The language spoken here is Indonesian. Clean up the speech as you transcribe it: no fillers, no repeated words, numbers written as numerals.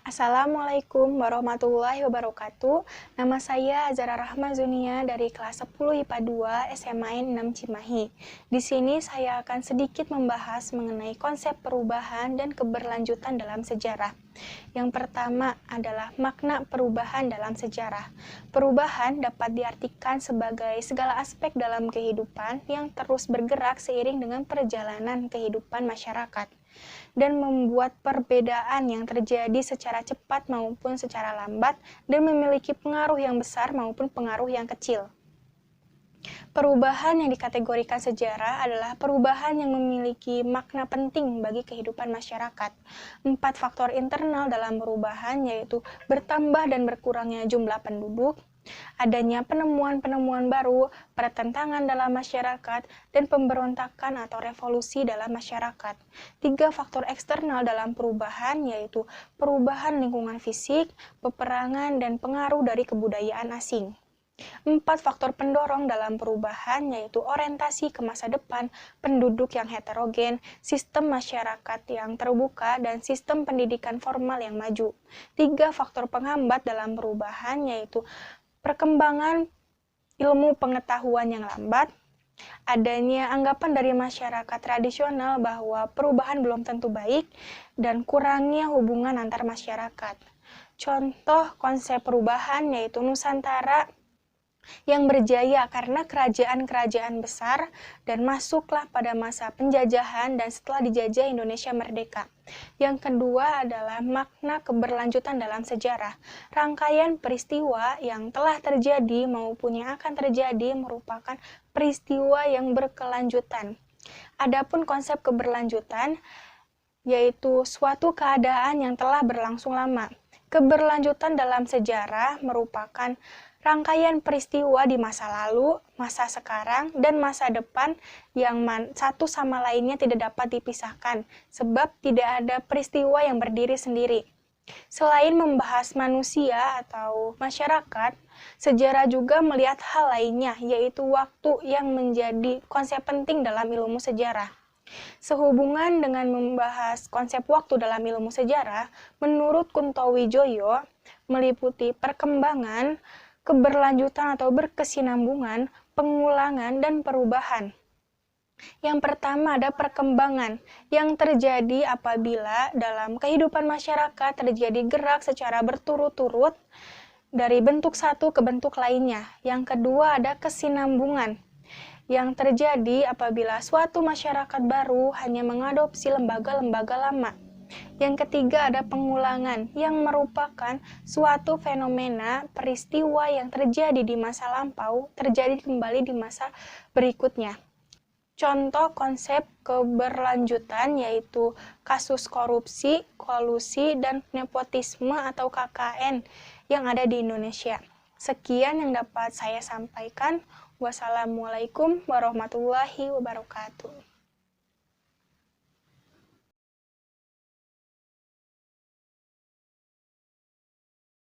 Assalamualaikum warahmatullahi wabarakatuh. Nama saya Azara Rahma Zunia dari kelas 10 IPA 2 SMA 6 Cimahi. Di sini saya akan sedikit membahas mengenai konsep perubahan dan keberlanjutan dalam sejarah. Yang pertama adalah makna perubahan dalam sejarah. Perubahan dapat diartikan sebagai segala aspek dalam kehidupan yang terus bergerak seiring dengan perjalanan kehidupan masyarakat dan membuat perbedaan yang terjadi secara cepat maupun secara lambat dan memiliki pengaruh yang besar maupun pengaruh yang kecil. Perubahan yang dikategorikan sejarah adalah perubahan yang memiliki makna penting bagi kehidupan masyarakat. 4 faktor internal dalam perubahan yaitu bertambah dan berkurangnya jumlah penduduk, adanya penemuan-penemuan baru, pertentangan dalam masyarakat, dan pemberontakan atau revolusi dalam masyarakat. 3 faktor eksternal dalam perubahan yaitu perubahan lingkungan fisik, peperangan, dan pengaruh dari kebudayaan asing. 4 faktor pendorong dalam perubahan yaitu orientasi ke masa depan, penduduk yang heterogen, sistem masyarakat yang terbuka, dan sistem pendidikan formal yang maju. 3 faktor penghambat dalam perubahan yaitu perkembangan ilmu pengetahuan yang lambat, adanya anggapan dari masyarakat tradisional bahwa perubahan belum tentu baik, dan kurangnya hubungan antar masyarakat. Contoh konsep perubahan yaitu Nusantara yang berjaya karena kerajaan-kerajaan besar dan masuklah pada masa penjajahan dan setelah dijajah Indonesia merdeka. Yang kedua adalah makna keberlanjutan dalam sejarah. Rangkaian peristiwa yang telah terjadi maupun yang akan terjadi merupakan peristiwa yang berkelanjutan. Adapun konsep keberlanjutan yaitu suatu keadaan yang telah berlangsung lama. Keberlanjutan dalam sejarah merupakan rangkaian peristiwa di masa lalu, masa sekarang, dan masa depan yang satu sama lainnya tidak dapat dipisahkan, sebab tidak ada peristiwa yang berdiri sendiri. Selain membahas manusia atau masyarakat, sejarah juga melihat hal lainnya, yaitu waktu yang menjadi konsep penting dalam ilmu sejarah. Sehubungan dengan membahas konsep waktu dalam ilmu sejarah, menurut Kunto Wijoyo, meliputi perkembangan, keberlanjutan atau berkesinambungan, pengulangan, dan perubahan. Yang pertama ada perkembangan yang terjadi apabila dalam kehidupan masyarakat terjadi gerak secara berturut-turut dari bentuk satu ke bentuk lainnya. Yang kedua ada kesinambungan yang terjadi apabila suatu masyarakat baru hanya mengadopsi lembaga-lembaga lama. Yang ketiga ada pengulangan yang merupakan suatu fenomena peristiwa yang terjadi di masa lampau terjadi kembali di masa berikutnya. Contoh konsep keberlanjutan yaitu kasus korupsi, kolusi, dan nepotisme atau KKN yang ada di Indonesia. Sekian yang dapat saya sampaikan. Wassalamualaikum warahmatullahi wabarakatuh.